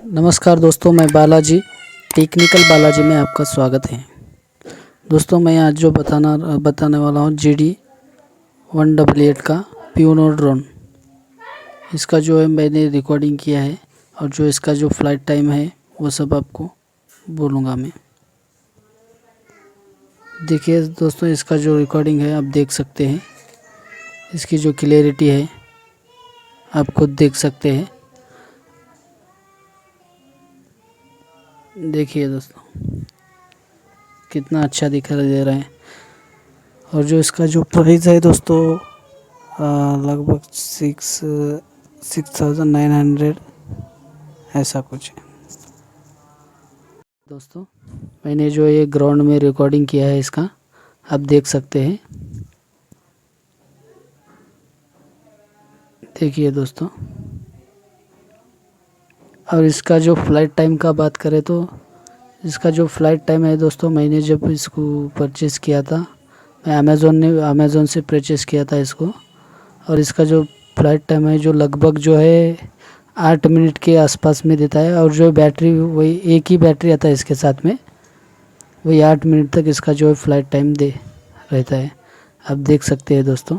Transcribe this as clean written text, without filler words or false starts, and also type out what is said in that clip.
नमस्कार दोस्तों, मैं बालाजी टेक्निकल बालाजी में आपका स्वागत है। दोस्तों मैं आज जो बताने वाला हूँ GD188 का पियोनो ड्रोन। इसका जो है मैंने रिकॉर्डिंग किया है और जो इसका जो फ्लाइट टाइम है वो सब आपको बोलूँगा मैं। देखिए दोस्तों, इसका जो रिकॉर्डिंग है आप देख सकते हैं। इसकी जो क्लियरिटी है आप खुद देख सकते हैं। देखिए दोस्तों कितना अच्छा दिखाई दे रहा है। और जो इसका जो प्राइस है दोस्तों लगभग 6,900 ऐसा कुछ है। दोस्तों मैंने जो ये ग्राउंड में रिकॉर्डिंग किया है इसका आप देख सकते हैं। देखिए दोस्तों, और इसका जो फ्लाइट टाइम का बात करें तो इसका जो फ्लाइट टाइम है दोस्तों, मैंने जब इसको परचेज़ किया था, मैं अमेज़ोन से परचेज़ किया था इसको। और इसका जो फ्लाइट टाइम है जो लगभग जो है 8 मिनट के आसपास में देता है। और जो बैटरी वही एक ही बैटरी आता है इसके साथ में, वही 8 मिनट तक इसका जो है फ्लाइट टाइम दे रहता है। आप देख सकते हैं दोस्तों।